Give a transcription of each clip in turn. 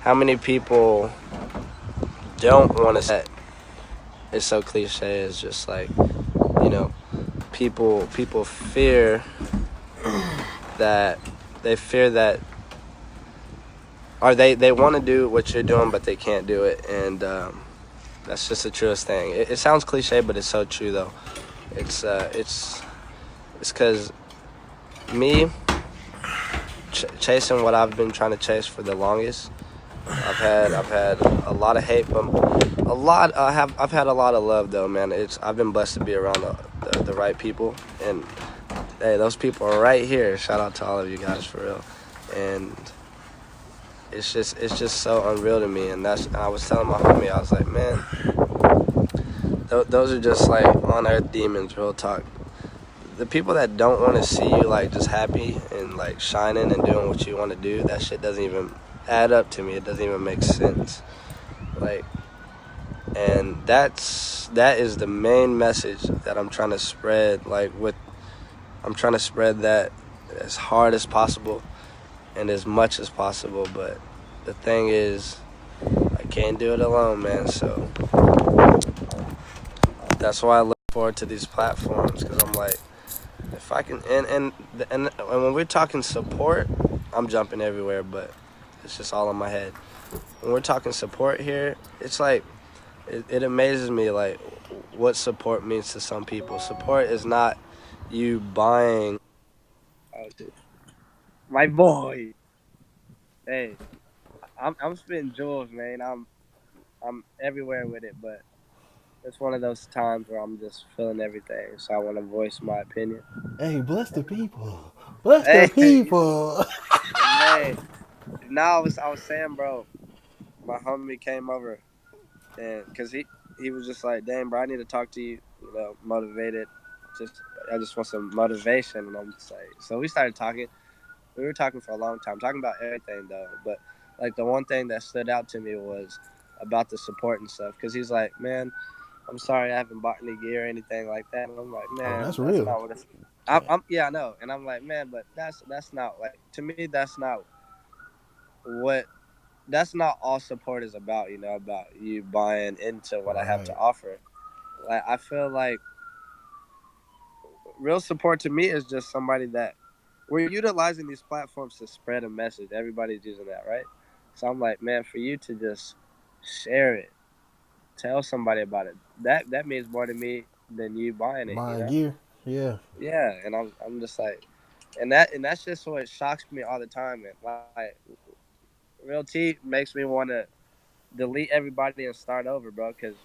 how many people don't want to. It's so cliche. It's just like, you know, people fear that they fear that, or they want to do what you're doing, but they can't do it, and that's just the truest thing. It sounds cliche, but it's so true though. It's because me chasing what I've been trying to chase for the longest. I've had a lot of hate, but I've had a lot of love though, man. I've been blessed to be around the right people, and hey, those people are right here. Shout out to all of you guys for real, and it's just so unreal to me. And I was telling my homie, I was like, man, those are just like on earth demons, real talk. The people that don't want to see you like just happy and like shining and doing what you want to do, that shit doesn't even add up to me. It doesn't even make sense. Like, and that is the main message that I'm trying to spread. I'm trying to spread that as hard as possible and as much as possible. But the thing is, I can't do it alone, man. So that's why I look forward to these platforms, because I'm like, if I can, and when we're talking support, I'm jumping everywhere, but it's just all in my head. When we're talking support here, it's like, it amazes me like what support means to some people. Support is not you buying. Oh, dude. My boy, hey, I'm spitting jewels, man. I'm everywhere with it, but it's one of those times where I'm just feeling everything, so I want to voice my opinion. Hey, bless the people. Bless the Hey, people. man. Now I was saying, bro, my homie came over, and because he was just like, "Dang, bro, I need to talk to you. Motivated. Just I just want some motivation." And I'm just like, so we started talking. We were talking for a long time, talking about everything though. But like the one thing that stood out to me was about the support and stuff. Because he's like, "Man, I'm sorry I haven't bought any gear or anything like that." And I'm like, Oh, "Man, that's that's real. not what it's." I'm yeah, I know. And I'm like, "Man, but that's not like, to me, that's not what that's not all support is about, about you buying into what I have to Right. offer." Like, I feel like real support to me is just somebody that we're utilizing these platforms to spread a message. Everybody's using that, right? So I'm like, man, for you to just share it, tell somebody about it, that means more to me than you buying it, Buying gear. Yeah. Yeah, and I'm just like, and that's just what shocks me all the time, man. Like, real T makes me want to delete everybody and start over, bro. Because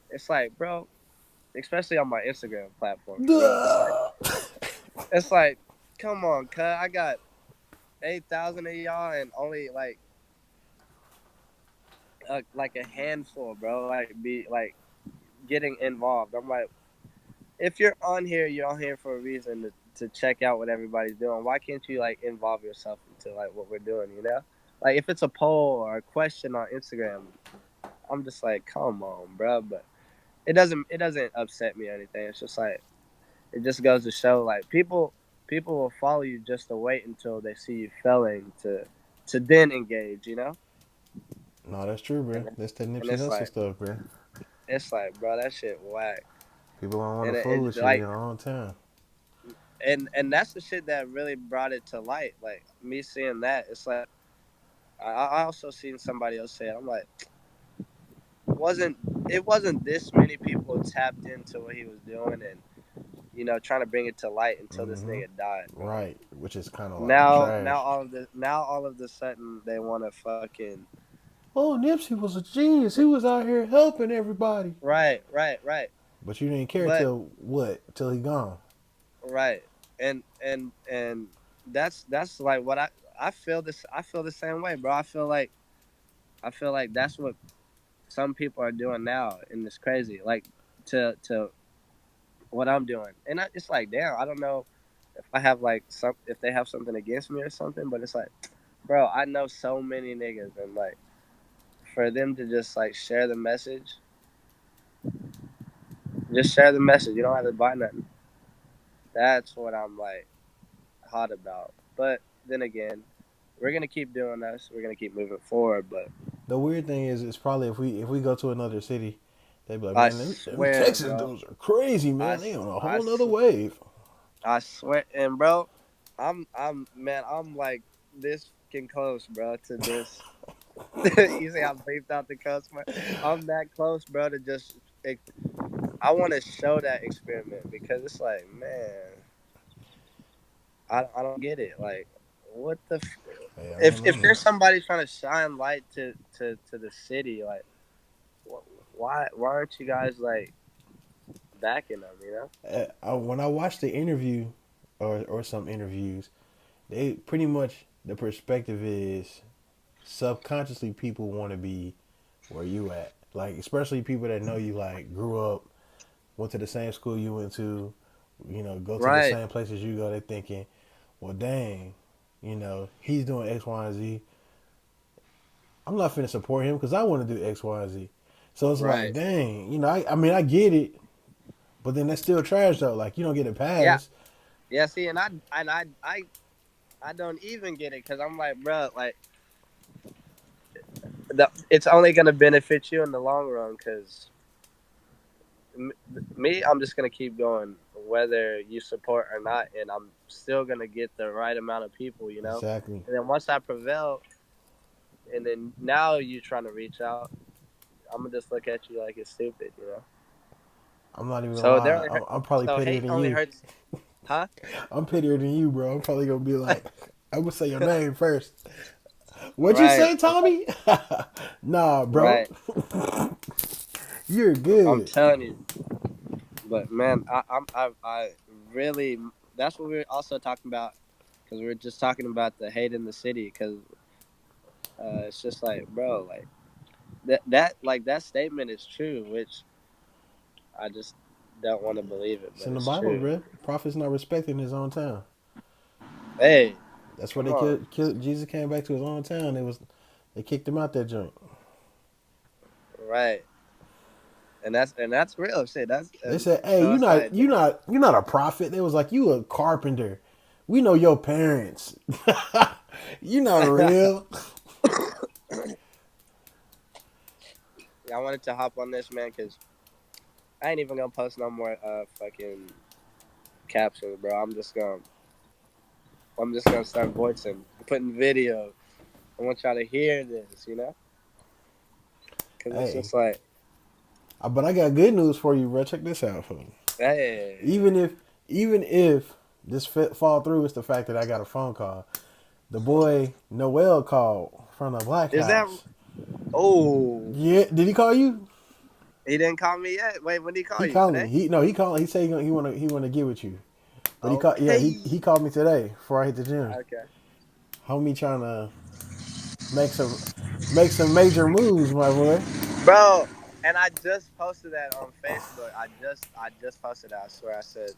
it's like, bro, especially on my Instagram platform, for real. Duh. It's like, come on, cut. I got 8,000 of y'all, and only like a handful, bro. Like, be like getting involved. I'm like, if you're on here, you're on here for a reason to check out what everybody's doing. Why can't you like involve yourself into like what we're doing? Like if it's a poll or a question on Instagram, I'm just like, come on, bro. But it doesn't upset me or anything. It's just like, it just goes to show like people will follow you just to wait until they see you failing to then engage. No, that's true, bro. And That's that and Nipsey it's Hustle like stuff, bro. it's like, bro, that shit whack. People don't want And to fool it with you in like your own time. and that's the shit that really brought it to light. Like me seeing that, it's like I also seen somebody else say it. I'm like, wasn't it wasn't this many people tapped into what he was doing and trying to bring it to light until this Mm-hmm. nigga died, bro. Right. Which is kind of like Now trash. all of the sudden they want to fucking Oh, Nipsey was a genius. He was out here helping everybody. right. But you didn't care But till what? Till he gone. right, and that's like what I feel this. I feel the same way, bro. I feel like that's what some people are doing now, and it's crazy. Like to what I'm doing, and it's like, damn, I don't know if I have like if they have something against me or something, but it's like, bro, I know so many niggas, and like for them to just like share the message, just share the message. You don't have to buy nothing. That's what I'm like hot about. But then again, we're gonna keep doing this. We're gonna keep moving forward. But The weird thing is, it's probably if we go to another city, they'd be like, I man, them swear, Texas bro. dudes are crazy, I, man. They s- on a I, whole nother s- wave. I swear, and bro, man, I'm like this fucking close, bro, to just. You see, I beeped out the customer. I'm that close, bro, to just. I want to show that experiment because it's like, man, I don't get it. Like, what the? Hey, I don't If know, man. there's somebody trying to shine light to the city, like, why aren't you guys like backing them? You know? When I watched the interview, or some interviews, they pretty much the perspective is subconsciously people want to be where you at. Like especially people that know you, like grew up, went to the same school you went to, go to the Right, same places you go. They're thinking, well, dang, he's doing X, Y, and Z. I'm not finna support him because I want to do X, Y, and Z. So it's like, right. dang, I mean, I get it, but then that's still trash though. Like you don't get a Yeah, pass. yeah. See, I don't even get it because I'm like, bro, like it's only gonna benefit you in the long run. Because me, I'm just gonna keep going, whether you support or not, and I'm still gonna get the right amount of people, you know. Exactly. And then once I prevail, and then now you trying to reach out, I'm gonna just look at you like it's stupid, you know. I'm not even gonna So lie. I'm probably so pettier hate than only you. hurts, huh? I'm pettier than you, bro. I'm probably gonna be like, I'm gonna say your name first. What'd you Right, say, Tommy? Nah, bro. right. You're I'm good. telling you, but man, I really that's what we are also talking about because we are just talking about the hate in the city because it's just like, bro, like that statement is true, which I just don't want to believe it, It's but in the it's Bible, true. bro. Prophet's not respected in his own town. Hey, That's why come they on, killed. Jesus came back to his own town. They kicked him out that joint. right? And that's real shit. That's They said, "Hey, so it's like, you're not a prophet." They was like, "You a carpenter. We know your parents. You not real." I wanted to hop on this man because I ain't even gonna post no more fucking captions, bro. I'm just gonna start voicing, putting video. I want y'all to hear this, you know, because it's Hey, just like, but I got good news for you, bro. Check this out, fool. hey, Even if even if this fall through, it's the fact that I got a phone call. The boy Noel called from the Black is that? House. Oh, Yeah, did he call you? he didn't call me yet. Wait, when did he call He you called me. today? He called. He said he wanna get with you. But he called. Yeah, Okay, he called me today before I hit the gym. okay, Homie, trying to make some make some major moves, my boy. bro. And I just posted that on Facebook. I just posted that. I swear, I said,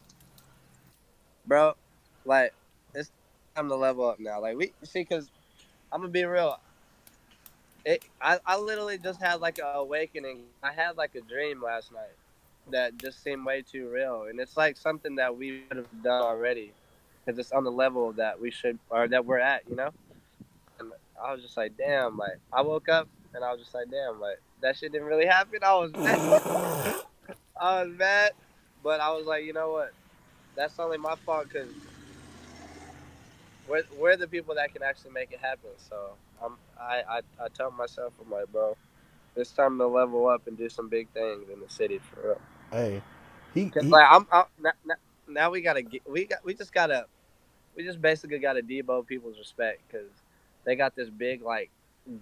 bro, like it's time to level up now. Like we see, because I'm gonna be real. I literally just had like an awakening. I had like a dream last night that just seemed way too real, and it's like something that we would have done already, because it's on the level that we should or that we're at, you know. And I was just like, damn, like I woke up and I was just like, damn, like that shit didn't really happen. I was mad. I was mad, but I was like, you know what? That's only my fault because we're the people that can actually make it happen. So I tell myself, I'm like, bro, it's time to level up and do some big things in the city for real. Hey, he Cause he. like now we gotta get we just basically gotta debo people's respect because they got this big like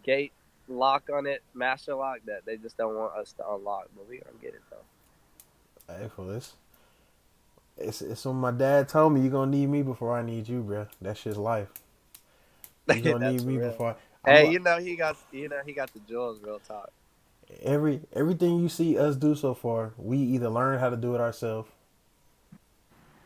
gate lock on it, master lock that they just don't want us to unlock, but we gonna get it though. Hey, for this. It's when my dad told me you gonna need me before I need you, bro. That's just life. You gonna need That's me real. before I'm Hey, a, he got the jewels. Real talk. everything you see us do so far. We either learn how to do it ourselves,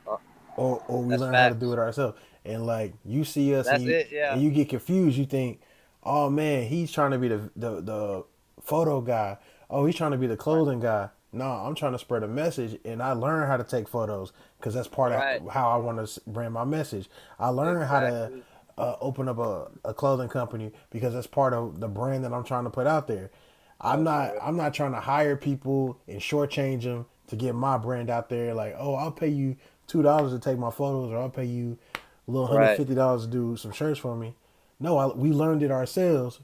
Uh, or we that's learn how to do facts. it ourselves. And like you see us That's it. and Yeah. you get confused. You think, oh man, he's trying to be the photo guy. Oh, he's trying to be the Right. clothing guy. No, I'm trying to spread a message, and I learn how to take photos because that's part Right. of how I want to bring my message. I learn how to Exactly. open up a clothing company because that's part of the brand that I'm trying to put out there. I'm No, for not real. I'm not trying to hire people and shortchange them to get my brand out there. Like, oh, I'll pay you $2 to take my photos, or I'll pay you a little Right. $150 to do some shirts for me. No, we learned it ourselves,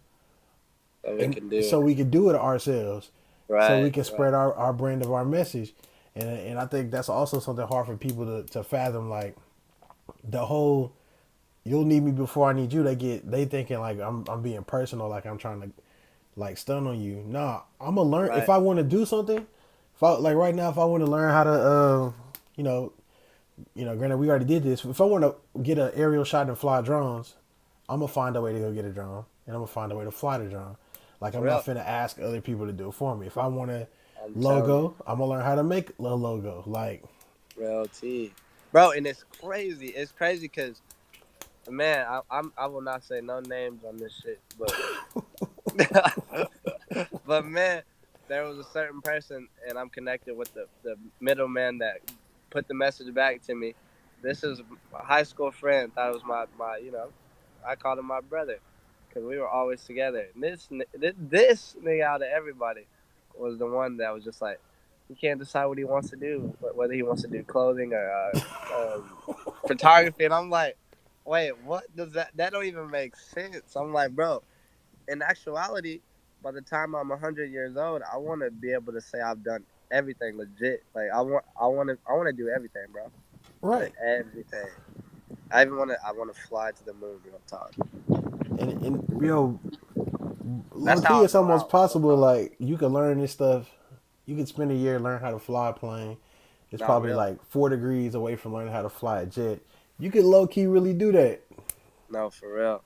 So we and can do so it. we could do it ourselves, so we Right. can Right. spread our brand of our message. And I think that's also something hard for people to fathom. Like the whole "you'll need me before I need you," they thinking like I'm being personal, like I'm trying to like stun on you. Nah, I'm gonna learn if Right. I want to do something. If I like right now, if I want to learn how to, you know, granted we already did this. If I want to get an aerial shot and fly drones, I'm gonna find a way to go get a drone, and I'm gonna find a way to fly the drone. Like For I'm not real. finna ask other people to do it for me. If I want a I'm telling you. logo, I'm gonna learn how to make a logo. Like, Real T. Bro, and it's crazy. It's crazy because man, I will not say no names on this shit, but but man, there was a certain person, and I'm connected with the middleman that put the message back to me. This is a high school friend. Thought it was my I called him my brother because we were always together. And this nigga out of everybody was the one that was just like he can't decide what he wants to do, whether he wants to do clothing or photography. And I'm like, wait, what does that don't even make sense? I'm like, bro, in actuality, by the time I'm 100 years old, I want to be able to say I've done everything legit. Like I want to do everything, bro. Like right. everything. I want to fly to the moon real talk. And low That's key, how I it's go almost out real possible. talk. Like you can learn this stuff. You could spend a year learn how to fly a plane. It's Not probably real. like 4 degrees away from learning how to fly a jet. You could low key really do that. No, for real.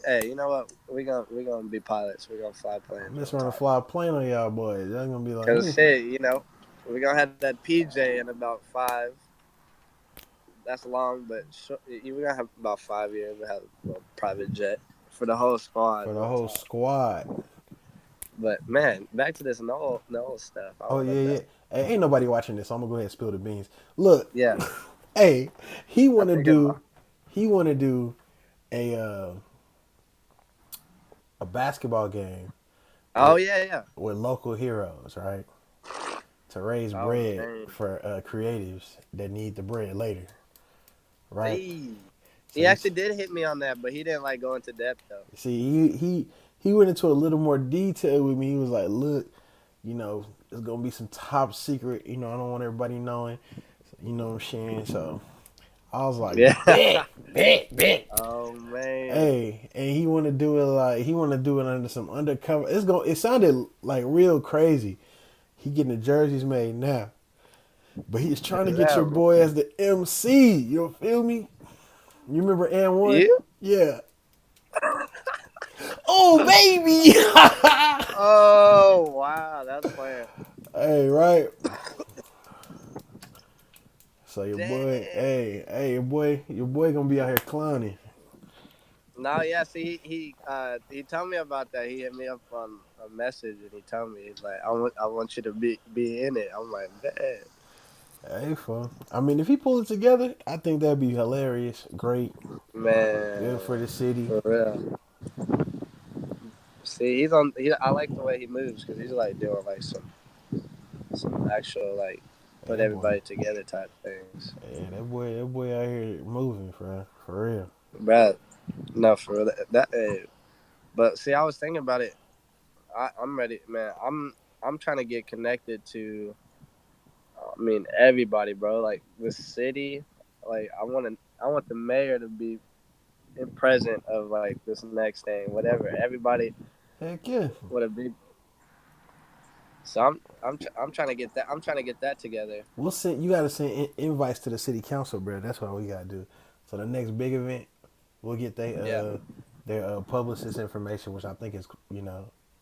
Hey, you know what? We gonna be pilots. We gonna fly I'm planes real just gonna talk. fly a plane on y'all boys. Y'all gonna be like, Cause shit, we gonna have that PJ in about five. That's long, but we're gonna have about 5 years to have a little private jet for the whole squad. for the Real whole talk. squad. But man, back to this no stuff. I Oh want to yeah, know. yeah. Hey, ain't nobody watching this, so I'm gonna go ahead and spill the beans. Look, Yeah, hey, he I wanna think it's. do, he wanna do a uh, a basketball game Oh with yeah, yeah. local heroes, right? To raise Oh bread man, for creatives that need the bread later, right? hey, So he he's actually did hit me on that, but he didn't like go into depth though. see he went into a little more detail with me. He was like, look, there's gonna be some top secret. I don't want everybody knowing. You know what I'm saying? So I was like, Yeah. bet, bet, bet. Oh man. Hey, and he want to do it under some undercover. It sounded like real crazy. He getting the jerseys made now, but he's trying to get your Yeah. boy as the MC. You feel me? You remember and one? You? Yeah. Oh baby. Oh wow, that's playing. Hey, right. So Dang. your boy gonna be out here clowning. No, yeah. See, he told me about that. He hit me up on a message and he told me he's like, I want you to be in it. I'm like, man, Hey, fun. I mean, if he pull it together, I think that'd be hilarious. Great, good man, for the city. for real. See, he's on. I like the way he moves because he's like doing like some actual like Hey, put everybody together type things, that boy out here moving, for real. bruh. No, for real. But see, I was thinking about it. I'm ready, man. I'm trying to get connected to. I mean, everybody, bro. Like the city. Like I want the mayor to be present of like this next thing, whatever. Everybody Heck yeah. would have been. So I'm trying to get that. I'm trying to get that together. We'll send. You gotta send invites to the city council, bro. That's what we gotta do. So the next big event, we'll get Yeah. their publicist information, which I think is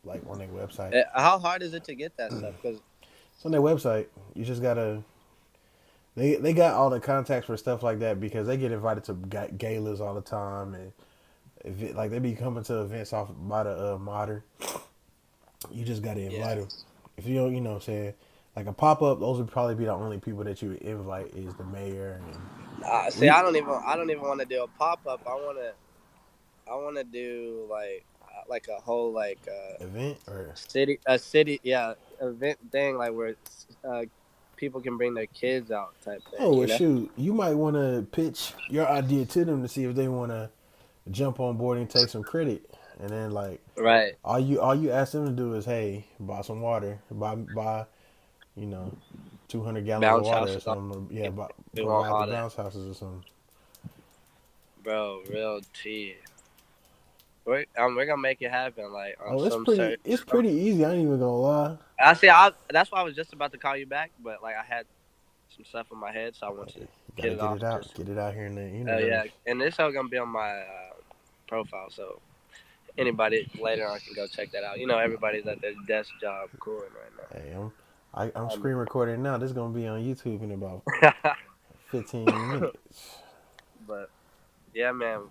like on their website. How hard is it to get that stuff? Because It's on their website. You just gotta. They got all the contacts for stuff like that because they get invited to galas all the time, and like they be coming to events off by the modern. You just gotta yeah, invite them. If you don't, what I'm saying, like a pop up, those would probably be the only people that you would invite is the mayor See, We I don't even want to do a pop up. I want to do like a whole event or city, yeah, event thing like where uh, people can bring their kids out type thing, oh well, you know? shoot, you might want to pitch your idea to them to see if they want to jump on board and take some credit, and then like Right. all you ask them to do is hey buy some water, buy you know 200 gallons of Bounce water or houses, all something. Yeah, we want provide the all that, bounce houses or something. bro. Real tea. We're gonna make it happen, like on Oh, it's some pretty. certain. It's pretty easy. I ain't even gonna lie. I see. That's why I was just about to call you back, but like I had some stuff in my head, so I want to You get gotta it off. get it out here in the Oh yeah, universe. and this all gonna be on my profile, so anybody later on can go check that out. You know, everybody's at their desk job cooling Hey, I'm right screen recording now. This is gonna be on YouTube in about now. 15 minutes. But yeah, man,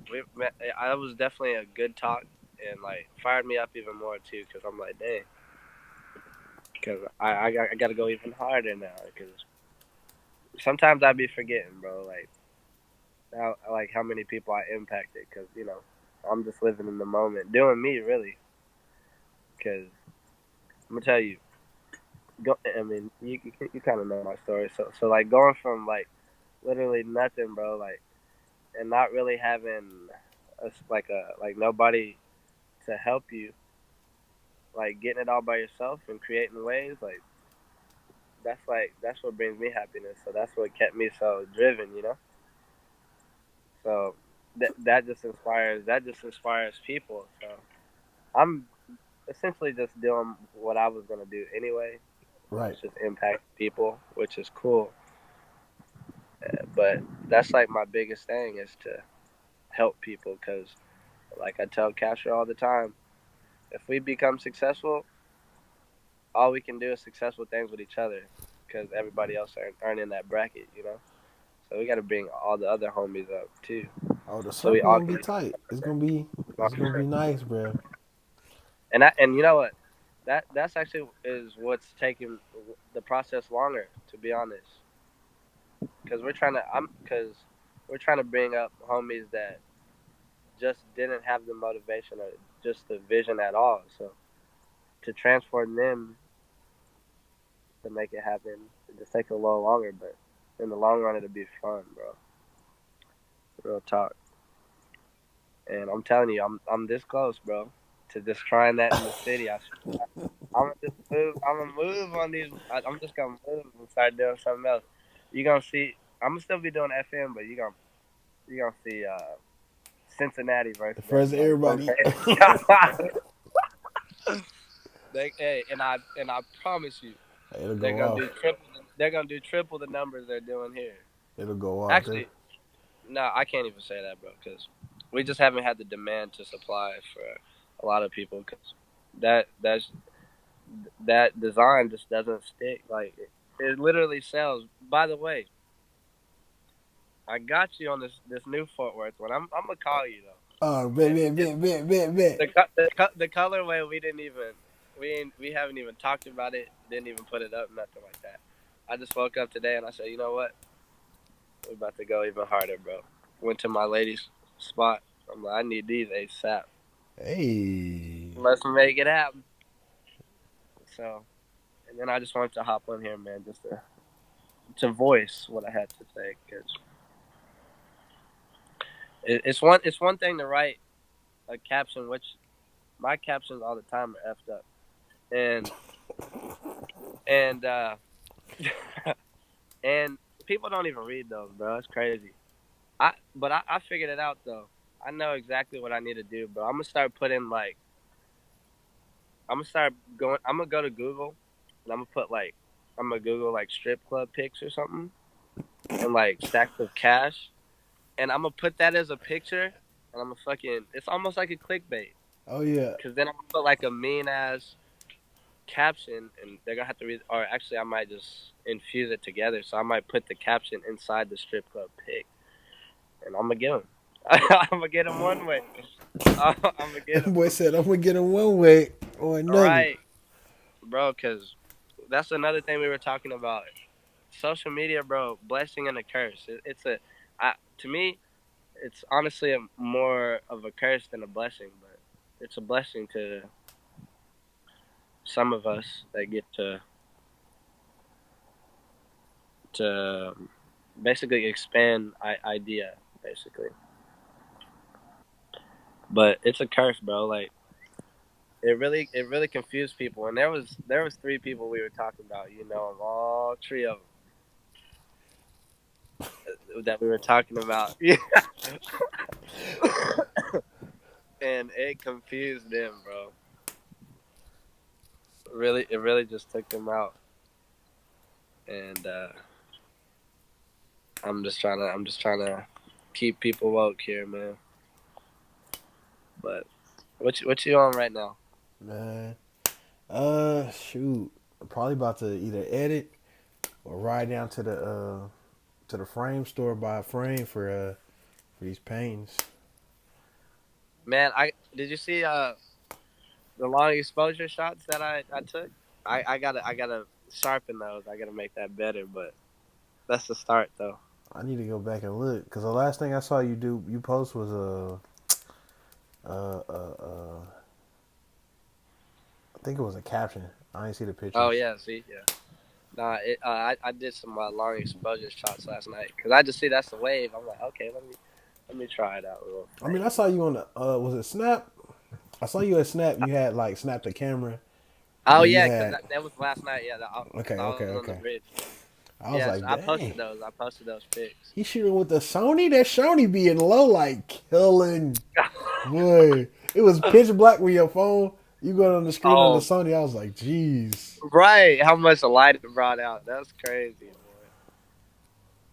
I was definitely a good talk, and like fired me up even more too, because I'm like, dang, because I got to go even harder now, because sometimes I be forgetting, bro, like how many people I impacted, because I'm just living in the moment, doing me really, because I'm gonna tell you, I mean, you kind of know my story, so like going from like literally nothing, bro, like and not really having like nobody to help you, like getting it all by yourself and creating ways, that's what brings me happiness. So that's what kept me so driven, you know. So that just inspires people. So I'm essentially just doing what I was gonna do anyway, which Right, is just impact people, which is cool. But that's like my biggest thing is to help people because, like I tell Castro all the time, if we become successful, all we can do is successful things with each other because everybody else aren't in that bracket, you know. So we got to bring all the other homies up too, oh, the so we circle all gonna can. be tight. It's gonna be nice, bro. And you know what? That's actually is what's taking the process longer, to be honest, because we're trying to bring up homies that just didn't have the motivation or just the vision at all. So to transform them to make it happen, it just takes a little longer, but in the long run, it'll be fun, bro. Real talk. And I'm telling you, I'm this close, bro, to just trying that in the city. I'm gonna just move. I'm gonna move on these. I'm just gonna move and start doing something else. You gonna see. I'm gonna still be doing FM, but you gonna see Cincinnati The versus first everybody. everybody. Hey, and I promise you, It'll go off. they're gonna do triple the numbers they're doing here. It'll go off. Actually, no, I can't even say that, bro, because we just haven't had the demand to supply for a lot of people. Because that's that design just doesn't stick. Like it literally sells. By the way, I got you on this new Fort Worth one. I'm gonna call you Oh, though. bet. The colorway we didn't even we haven't even talked about it. Didn't even put it up. Nothing like that. I just woke up today and I said, you know what? We're about to go even harder, bro. Went to my lady's spot. I'm like, I need these ASAP. Hey, Let's make it happen. So, and then I just wanted to hop on here, man, just to voice what I had to say, because it's one thing to write a caption, which my captions all the time are effed up, and and and people don't even read those, bro. It's crazy. I figured it out though. I know exactly what I need to do, bro. I'm gonna start putting like I'm gonna start going. I'm gonna go to Google and I'm gonna Google like strip club pics or something and like stacks of cash, and I'm gonna put that as a picture, and I'm gonna fucking. It's almost like a clickbait, oh yeah. because then I'm gonna put like a mean ass caption, and they're gonna have to read. Or actually, I might just infuse it together. So I might put the caption inside the strip club pic, and I'm gonna get them. I'm gonna get them one way. I'm gonna get That them. boy said I'm gonna get him one way or another. Right, bro. Because that's another thing we were talking about. Social media, bro, blessing and a curse. It's a To me, it's honestly more of a curse than a blessing, but it's a blessing to some of us that get to basically expand idea basically. But it's a curse, bro. Like it really confused people. And there was three people we were talking about. You know, of all three of them that we were talking about. Yeah, and it confused them, bro. Really, it really just took them out. And I'm just trying to keep people woke here, man. But what you on right now? Man, shoot, I'm probably about to either edit or ride down to the frame store, buy a frame for these paintings. Man, I did you see the long exposure shots that I took? I gotta sharpen those. I gotta make that better, but that's the start though. I need to go back and look because the last thing I saw you post was I think it was a caption. I didn't see the Oh pictures. yeah, see, yeah. Nah, I did some long exposure shots last night because I just see that's the wave. I'm like, okay, let me try it out real I mean, I saw you on the was it Snap? I saw you at Snap. You had like snapped the camera, Oh and then you yeah, because had that was last night. Yeah, because okay, I okay, was on the okay. bridge. I was Yes, like, I dang, posted those. I posted those pics. he shooting with the Sony. That Sony being low, like killing. Boy, it was pitch black with your phone. You got on the screen on the Oh, Sony. I was like, jeez. right. How much light it brought out. That's crazy, boy.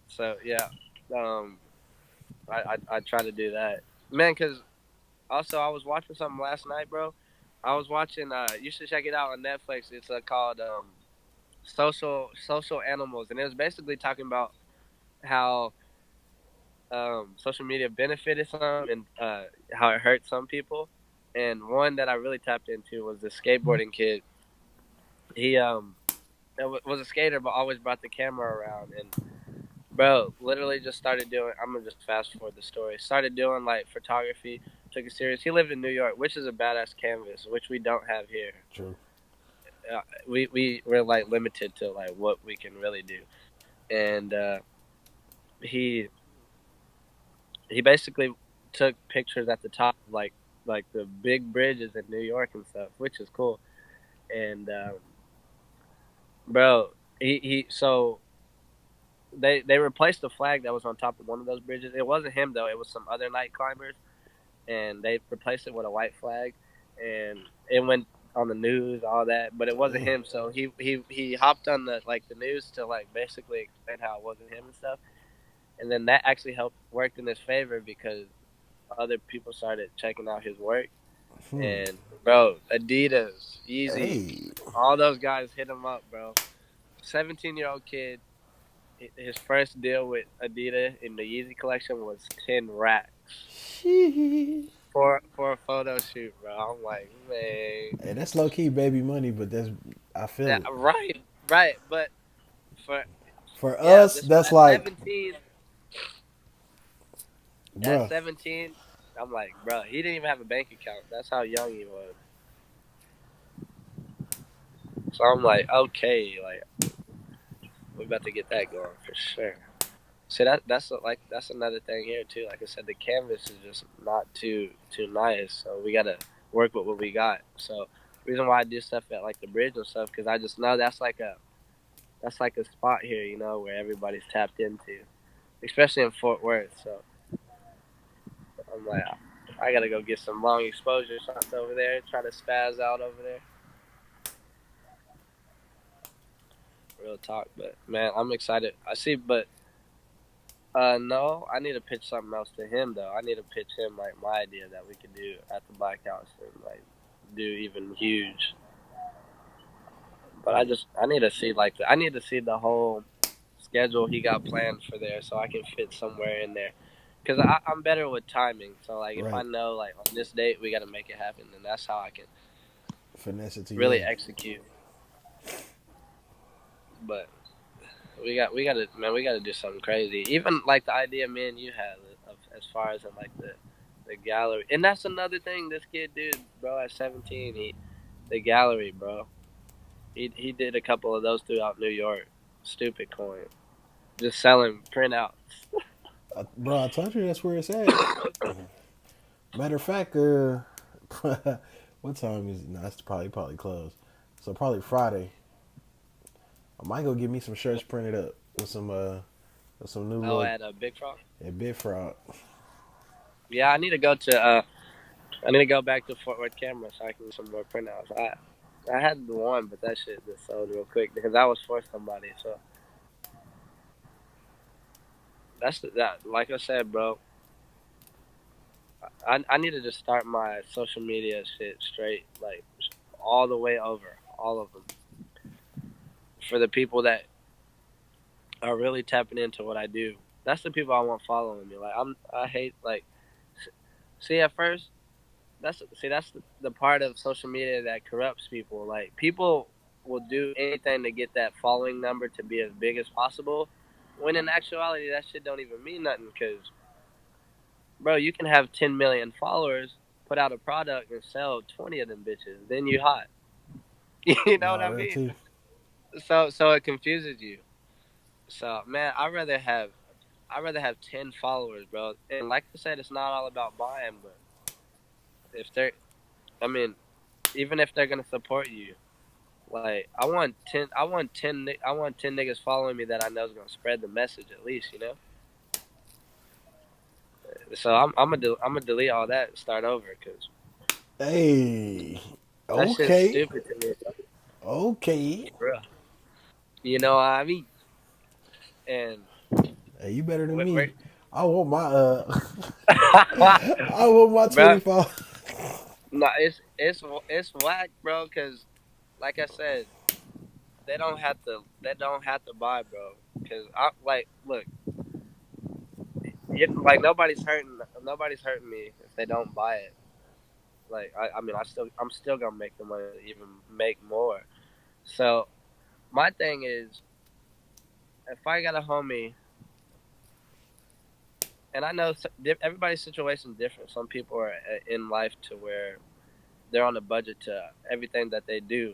So yeah, um, I try to do that, man. Because also I was watching something last night, bro. I was watching. You should check it out on Netflix. It's called Social Animals, and it was basically talking about how social media benefited some and how it hurt some people. And one that I really tapped into was the skateboarding kid. He was a skater, but always brought the camera around. And bro, literally just started doing. I'm gonna just fast forward the story. Started doing like photography. Took it serious. He lived in New York, which is a badass canvas, which we don't have here. True. We're like limited to like what we can really do. And he he basically took pictures at the top, like the big bridges in New York and stuff, which is cool. And bro, he so they replaced the flag that was on top of one of those bridges. It wasn't him though; it was some other night climbers, and they replaced it with a white flag, and it went on the news, all that. But it wasn't Dang. him, so he hopped on the news to like basically explain how it wasn't him and stuff. And then that actually helped worked in his favor because other people started checking out his work. Hmm. And bro, Adidas, Yeezy, Hey, all those guys hit him up, bro. 17-year-old kid, his first deal with Adidas in the Yeezy collection was 10 racks Sheesh. for a photo shoot, bro. I'm like, man, Hey, that's low key baby money, but that's I yeah, feel it. right, right. But for For yeah, us, this that's like, at bruh. 17, I'm like, bro, he didn't even have a bank account. That's how young he was. So I'm like, okay, like we about to get that going for sure. So that's another thing here too. Like I said, the canvas is just not too nice. So we gotta work with what we got. So reason why I do stuff at like the bridge and stuff because I just know that's like a spot here, where everybody's tapped into, especially in Fort Worth. So I'm like, I gotta go get some long exposure shots over there. Try to spaz out over there. Real talk, but man, I'm excited. I see, but no, I need to pitch something else to him though. I need to pitch him like my idea that we could do at the Black House and like do even huge. But I need to see I need to see the whole schedule he got planned for there so I can fit somewhere in there. Cause I'm better with timing. So like if I Right. know like on this date we got to make it happen, then that's how I can Finesse it to really yeah. execute. But We gotta man, we gotta do something crazy. Even like the idea me and you had of as far as in like the gallery, and that's another thing this kid did, bro. At 17, the gallery, bro. He did a couple of those throughout New York. Stupid coin, just selling printouts. Bro, I told you that's where it's at. Matter of fact, what time is it? No, it's probably closed. So probably Friday. I might go get me some shirts printed up with some new Oh, look at a Big Frog. at Big Frog. Yeah, I need to go to I need to go back to Fort Worth Camera so I can get some more printouts. I had the one, but that shit just sold real quick because I was for somebody. So that. Like I said, bro, I need to just start my social media shit straight, like all the way over, all of them, for the people that are really tapping into what I do. That's the people I want following me. Like I hate like, see at first that's the part of social media that corrupts people. Like people will do anything to get that following number to be as big as possible, when in actuality that shit don't even mean nothing. Cause bro, you can have 10 million followers, put out a product and sell 20 of them bitches, then you hot. You know what Nah, I real mean? too. So it confuses you. So man, I rather have 10 followers, bro. And like I said, it's not all about buying, but if they're, I mean, even if they're gonna support you, like I want 10 niggas following me that I know is gonna spread the message at least, you know. So I'm gonna delete all that and start over because Hey, that shit's okay, stupid to me, okay. bro. You know what I mean? And Hey, you better than we're me. I want my I want my bro, 25. no, it's whack, bro. Because like I said, they don't have to buy, bro. Because I like look, like nobody's hurting me if they don't buy it. Like I mean, I'm still gonna make the money to even make more. So my thing is, if I got a homie, and I know everybody's situation is different. Some people are in life to where they're on a budget to everything that they do.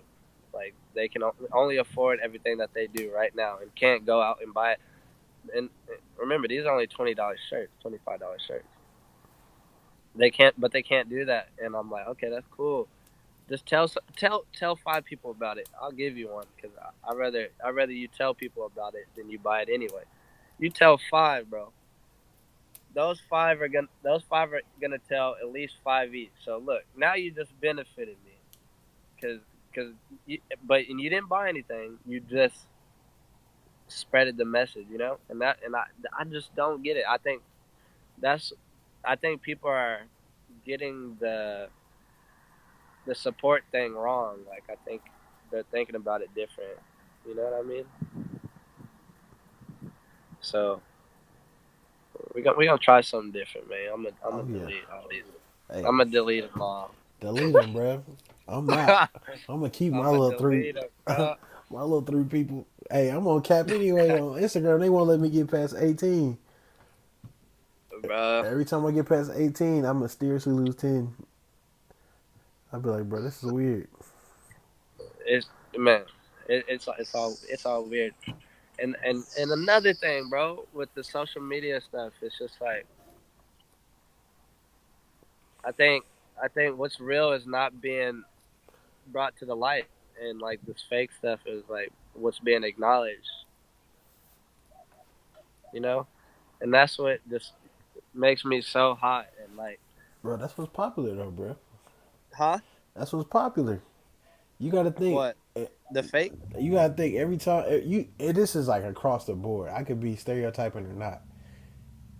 Like they can only afford everything that they do right now and can't go out and buy it. And remember, these are only $20 shirts, $25 shirts. They can't do that. And I'm like, okay, that's cool. Just tell five people about it. I'll give you one because I rather you tell people about it than you buy it anyway. You tell five, bro. Those five are gonna tell at least five each. So look, now you just benefited me because but and you didn't buy anything. You just spreaded the message, you know. And I just don't get it. That's I think people are getting the support thing wrong. Like I think they're thinking about it different. You know what I mean? So we gonna try something different, man. I'm Oh gonna yeah. delete all these. Hey, I'm gonna delete them all. delete them, bro. I'm not. I'm I'm gonna keep my gonna little three, delete them, my bro. little three people. Hey, I'm on cap anyway on Instagram. They won't let me get past 18. Bro, Every time I get past 18, I'm mysteriously lose 10. I'll be like, bro, this is weird. it's man, it's all weird. And another thing, bro, with the social media stuff, it's just like I think I think what's real is not being brought to the light, and like this fake stuff is like what's being acknowledged, you know. And that's what just makes me so hot and like, Bro, that's what's popular though, bro. huh? That's what's popular. You got to think. What, the fake? You got to think every time this is like across the board. I could be stereotyping or not.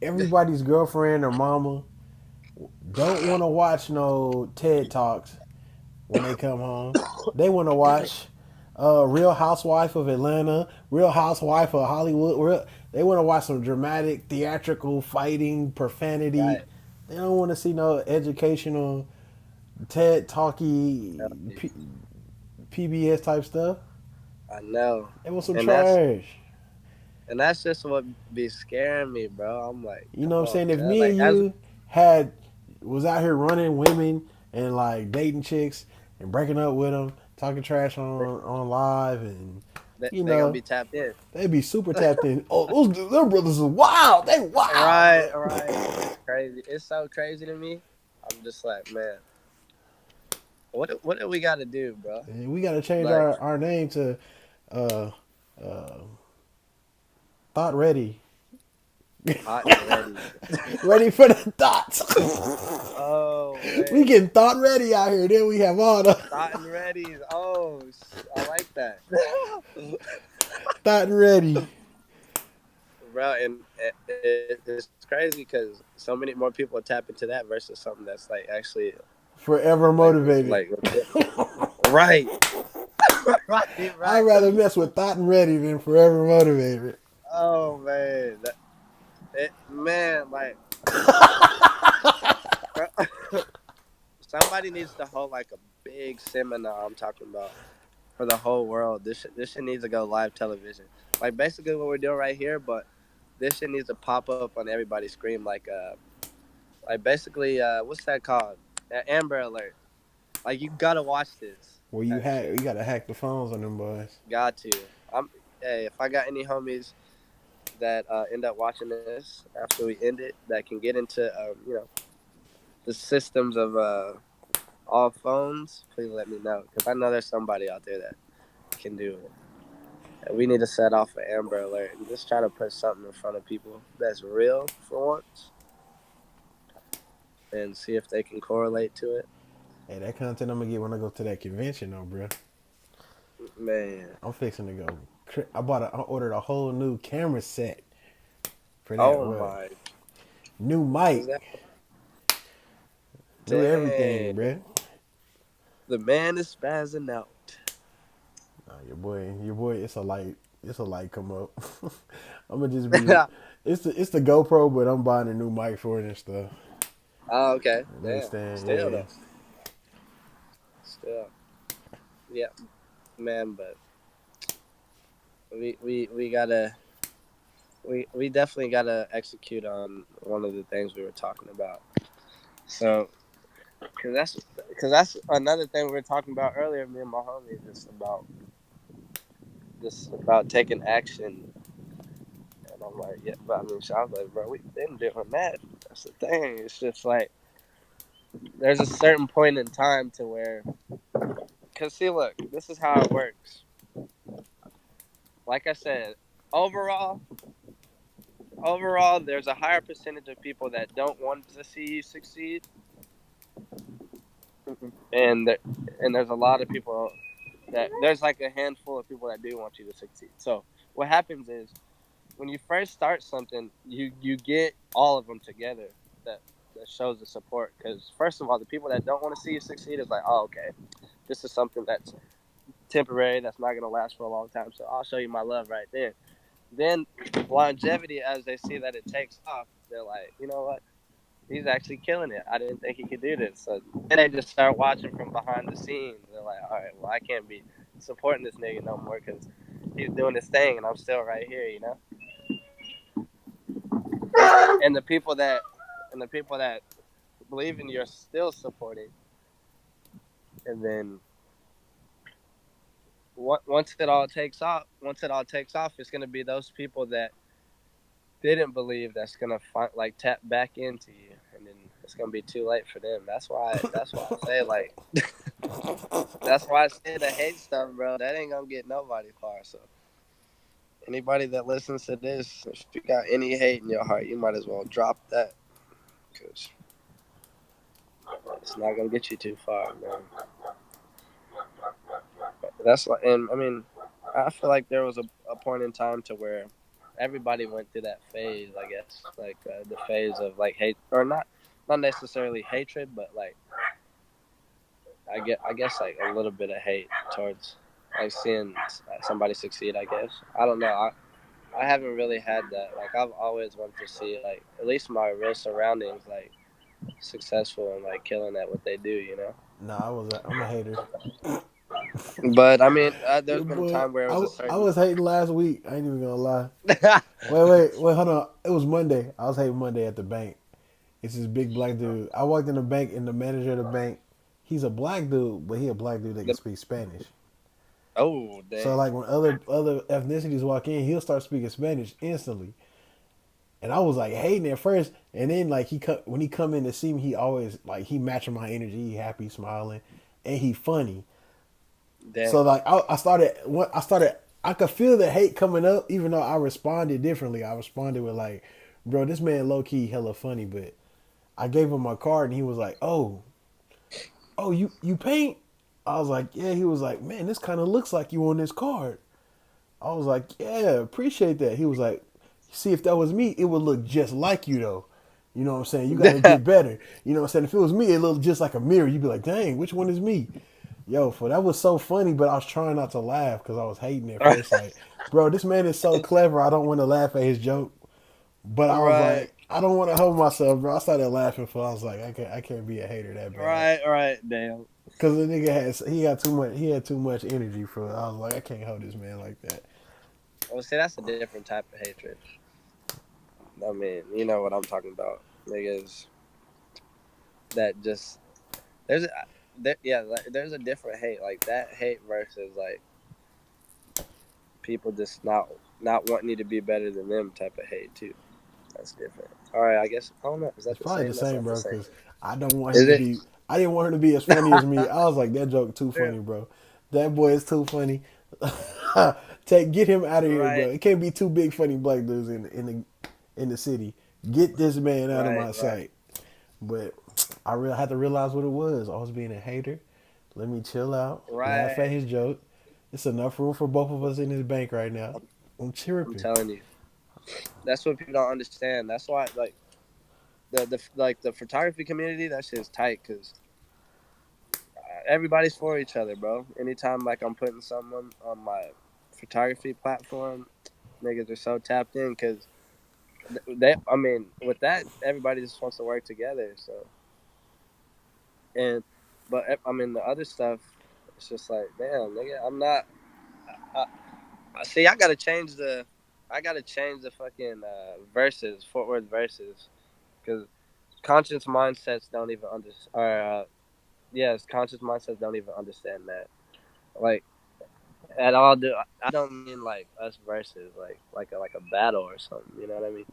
Everybody's girlfriend or mama don't want to watch no TED Talks when they come home. They want to watch Real Housewife of Atlanta, Real Housewife of Hollywood. They want to watch some dramatic, theatrical fighting, profanity. Right. They don't want to see no educational TED Talky PBS type stuff. I know, They want some and that's trash. and that's just what be scaring me, bro. I'm like, You know come what I'm on, saying? If cuz. me Like and as you had was out here running women and like dating chicks and breaking up with them, talking trash on live, and you they gonna know be tapped in. they'd be super tapped in. Oh, them brothers is wild. They wild. Right, right. It's crazy. It's so crazy to me. I'm just like, man, what do we got to do, bro? And we got to change Like, our name to uh, uh, Thought Ready. hot and ready. Ready for the thoughts. Oh We man, getting thought ready out here. Then we have all the hot and ready. Oh, I like that, thought ready. bro. And it's crazy because so many more people tap into that versus something that's like actually Forever motivated. like right, right, I'd right. rather mess with thought and ready than forever motivated. Oh man, man, like somebody needs to hold like a big seminar. I'm talking about for the whole world. This shit needs to go live television. Like basically what we're doing right here, but this shit needs to pop up on everybody's screen. Like basically what's that called? Amber Alert. Like you gotta watch this Well, you type hack, shit. you gotta hack the phones on them boys. Got to. I'm Hey, if I got any homies that end up watching this after we end it, that can get into the systems of all phones, please let me know because I know there's somebody out there that can do it. And we need to set off an Amber Alert and just try to put something in front of people that's real for once, and see if they can correlate to it. Hey, that content I'm gonna get when I go to that convention, though, bro. Man, I'm fixing to go. I ordered a whole new camera set for that. oh What? my, New is mic, that new everything, dang? bro. The man is spazzing out. Nah, your boy. It's a light come up. I'm gonna just be. It's the GoPro, but I'm buying a new mic for it and stuff. Oh, okay, Mic damn. stand, Still yeah. though, still, yeah, man. But we gotta we definitely gotta execute on one of the things we were talking about. So, cause that's another thing we were talking about earlier. Me and my homie just about taking action. And I'm like, yeah, but I mean, so I was like, bro, we've been doing that. That's the thing. It's just like there's a certain point in time to where, cause see, look, this is how it works. Like I said, overall, overall, there's a higher percentage of people that don't want to see you succeed, and and there's a lot of people that there's like a handful of people that do want you to succeed. So what happens is when you first start something, you get all of them together that that shows the support. Because first of all, the people that don't want to see you succeed is like, oh, okay, this is something that's temporary, that's not gonna last for a long time. So I'll show you my love right there. Then longevity, as they see that it takes off, they're like, you know what? He's actually killing it. I didn't think he could do this. So then they just start watching from behind the scenes. They're like, all right, well, I can't be supporting this nigga no more because he's doing his thing and I'm still right here, you know. And the people that believe in you are still supporting. And then once it all takes off, it's gonna be those people that didn't believe that's gonna like tap back into you, and then it's gonna be too late for them. That's why I say like that's why I say the hate stuff, bro. That ain't gonna get nobody far. So anybody that listens to this, if you got any hate in your heart, you might as well drop that because it's not gonna get you too far, man. That's like, and I mean, I feel like there was a point in time to where everybody went through that phase. I guess like the phase of like hate or not necessarily hatred, but like I guess like a little bit of hate towards like seeing somebody succeed. I guess I don't know. I haven't really had that. Like I've always wanted to see like at least my real surroundings like successful and like killing at what they do. You know. Nah, I'm a hater. But I mean, there's Your been a boy, time where it was a I certain. was hating last week. I ain't even gonna lie. Wait, hold on. It was Monday. I was hating Monday at the bank. It's this big black dude. I walked in the bank, and the manager of the bank, he's a black dude, but he a black dude that can the, speak Spanish. oh So dang, like when other ethnicities walk in, he'll start speaking Spanish instantly. And I was like hating at first, and then like when he come in to see me, he always like he matching my energy. He happy, smiling, and he funny. So dang. like I started I could feel the hate coming up, even though I responded differently. I responded with like, "Bro, this man low key hella funny," but I gave him my card, and he was like, oh, you paint?" I was like, "Yeah." He was like, "Man, this kind of looks like you on this card." I was like, "Yeah, appreciate that." He was like, "See, if that was me, it would look just like you though. You know what I'm saying? You got to get better. You know what I'm saying? If it was me, it looked just like a mirror. You'd be like, dang, which one is me?" Yo, for that was so funny, but I was trying not to laugh because I was hating at first. Like, bro, this man is so clever. I don't want to laugh at his joke, but I was Right, like, I don't want to hold myself, bro. I started laughing for. I was like, I can't be a hater that bad. right. Damn. Cause the nigga he had too much energy for. I was like, I can't hold this man like that. Well, see, that's a different type of hatred. I mean, you know what I'm talking about, niggas. That just there's a yeah, like, there's a different hate like that hate versus like people just not wanting you to be better than them type of hate too. That's different. All right, I guess I don't know. Is that It's the probably the same? That's same, not the bro. same. Cause I don't want him Is to it? be. I didn't want him to be as funny as me. I was like, that joke too Yeah. funny, bro. That boy is too funny. Get him out of here, bro. Right, It can't be two big funny black dudes in the city. Get this man out of right, my right, sight. But I had to realize what it was. I was being a hater. Let me chill out, laugh at right. his joke. It's enough room for both of us in this bank right now. I'm, I'm I'm chirping. telling you, that's what people don't understand. That's why like the photography community, that shit's tight because everybody's for each other, bro. Anytime like I'm putting someone on my photography platform, niggas are so tapped in because they. I mean, with that, everybody just wants to work together. So and, but I mean the other stuff, it's just like damn, nigga, I'm not. I, see, I gotta change the fucking verses, Fort Worth verses, because conscious mindsets don't even understand. Or yes, conscious mindsets don't even understand that. Like at all, do I don't mean like us versus like a battle or something. You know what I mean?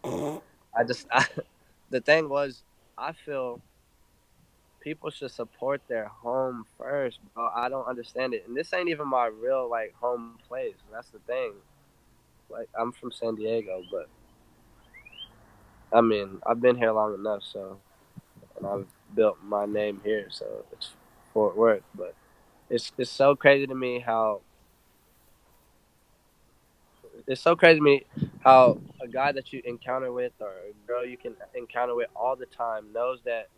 I just the thing was, I feel people should support their home first, bro. I don't understand it, and this ain't even my real like home place. That's the thing. Like I'm from San Diego, but I mean I've been here long enough, so and I've built my name here, so it's Fort Worth. But it's so crazy to me how it's so crazy to me how a guy that you encounter with or a girl you can encounter with all the time knows that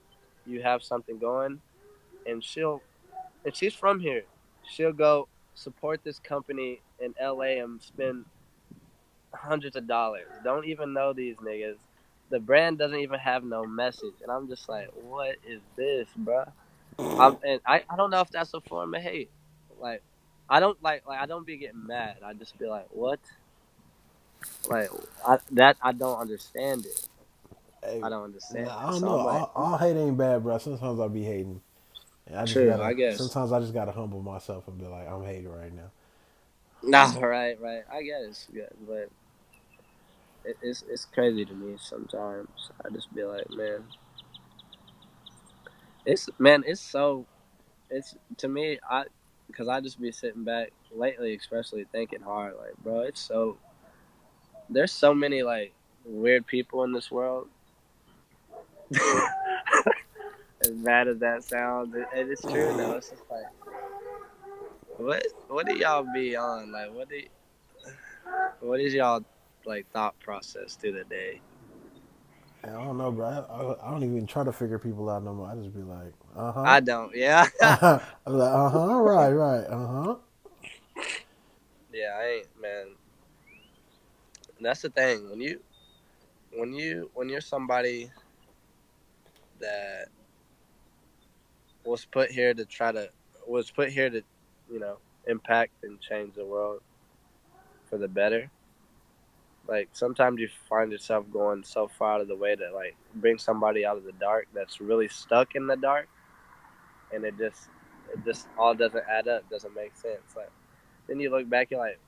you have something going, and she's from here. She'll go support this company in LA and spend hundreds of dollars. Don't even know these niggas. The brand doesn't even have no message, and I'm just like, what is this, bruh? I don't know if that's a form of hate. Like, I don't I don't be getting mad. I just be like, what? Like, I don't understand it. Hey, I don't understand nah, I it. don't So know. I'm like, All hate ain't bad, bro. Sometimes I be hating. And true, I guess. sometimes I just gotta humble myself and be like, I'm hating right now. Nah, right. I guess it's good, but it's crazy to me sometimes. I just be like, it's so it's to me I because I just be sitting back lately, especially thinking hard. Like, bro, it's so there's so many like weird people in this world. As bad as that sounds, it's true though. It's just like, what do y'all be on? Like, what is y'all like thought process through the day? And I don't know, bro. I don't even try to figure people out no more. I just be like, I don't. Yeah, I'm like, right, yeah. I ain't man. That's the thing. When you're somebody that was put here to try to was put here to, you know. impact and change the world for the better. Like sometimes you find yourself going so far out of the way to like bring somebody out of the dark that's really stuck in the dark, and it just all doesn't add up, doesn't make sense. Like then you look back, you're like,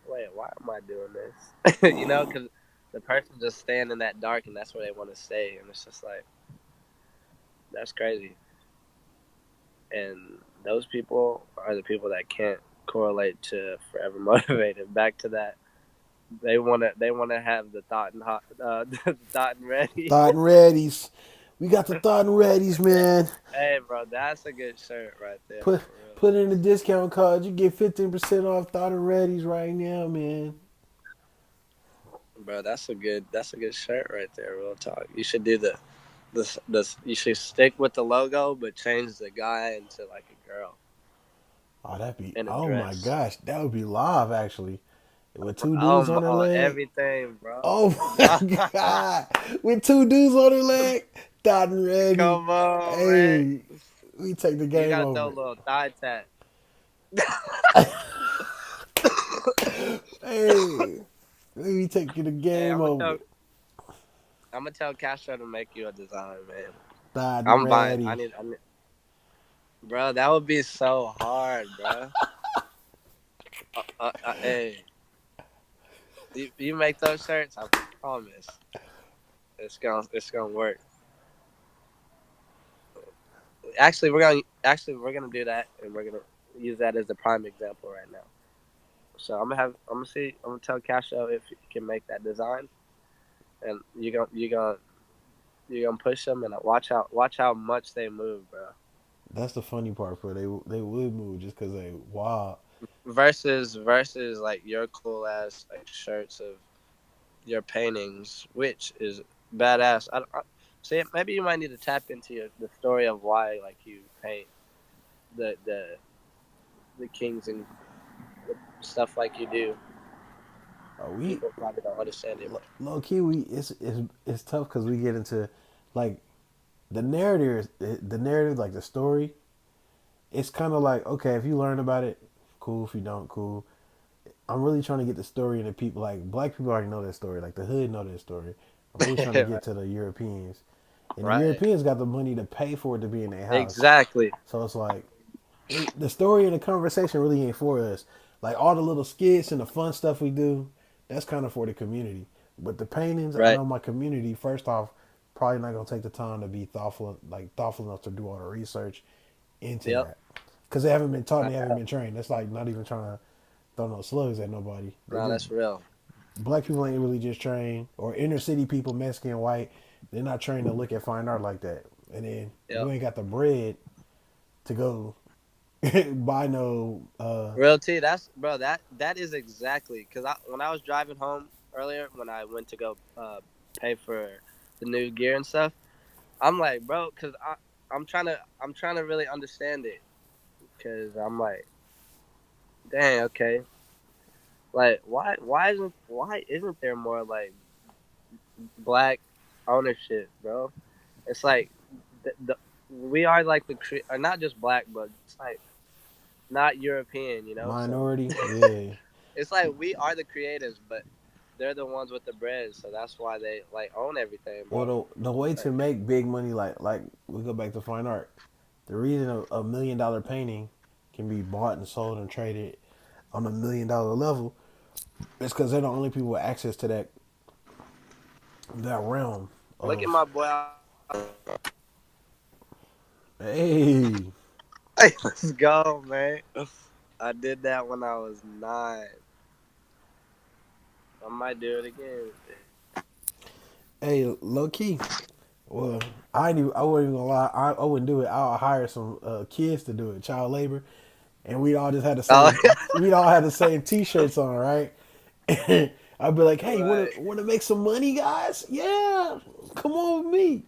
wait, why am I doing this? Because the person just staying in that dark, and that's where they want to stay, and it's just like that's crazy. And those people are the people that can't correlate to forever motivated. Back to that, they wanna have the thought and hot, the thought and ready. Thought and Reddies. We got the Thought and Reddies, man. Hey, bro, that's a good shirt right there, Put for real. put in the discount code. You get 15% off Thought and Reddies right now, man. Bro, that's a good shirt right there. Real talk. You should do the you should stick with the logo, but change the guy into like a girl Oh, that'd be. in a Oh my dress. gosh, that would be live actually, with two dudes Oh, on their on leg. everything, bro. Oh my god, with two dudes on their leg. Thought and Reddy. Come on, man. Hey, we take the You game gotta throw a over. little thigh tat. Hey, we taking the Hey, game over. I'm gonna tell Castro to make you a design, man. Thought and I'm buying. I Reddy. need, I need, bro. That would be so hard, bro. Hey, you make those shirts, I promise it's gonna work. Actually, we're gonna do that, and we're gonna use that as the prime example right now. So I'm gonna tell Castro if he can make that design, and you're gonna push them, and watch how much they move, bro. That's the funny part for they would move just because they wild. Versus like your cool ass like shirts of your paintings, which is badass. See, maybe you might need to tap into the story of why like you paint the the the kings and stuff like you do. We People probably don't understand it. low key we it's tough because we get into like the narrative like the story. It's kind of like okay if you learn about it, cool. If you don't, cool. I'm really trying to get the story into people like black people already know that story. Like the hood know that story. I'm really trying to get right, to the Europeans, and the right, Europeans got the money to pay for it to be in their house. exactly, So it's like the story and the conversation really ain't for us. Like all the little skits and the fun stuff we do, that's kind of for the community. But the paintings, I right. know my community. First off, probably not gonna take the time to be thoughtful enough to do all the research into Yep. that, because they haven't been taught and I they haven't know. been trained. That's like not even trying to throw no slugs at nobody. They No, just that's real. black people ain't really just trained, or inner city people, Mexican, white. They're not trained to look at fine art like that. And then you Yep. ain't got the bread to go buy no. Real T. That's bro. That is exactly because when I was driving home earlier when I went to go pay for the new gear and stuff, I'm like, bro, because I'm trying to really understand it because I'm like, dang, okay, like why isn't there more like black ownership, bro? It's like we are like or not just black, but it's like not European, So Minority, yeah. it's like we are the creators, but they're the ones with the bread, so that's why they like own everything, Well, bro. the way to Like, make big money, like we go back to fine art. The reason a $1 million painting can be bought and sold and traded on $1 million level is because they're the only people with access to that realm look at of. my boy. Hey, Hey, let's go, man. I did that when I was 9. I might do it again. hey, low key. Well, I wouldn't even gonna lie. I wouldn't do it. I'll hire some kids to do it, child labor, and we'd all just had the Oh, same. We'd all had the same T-shirts on, right? I'd be like, "Hey, right. wanna make some money, guys? Yeah, come on with me."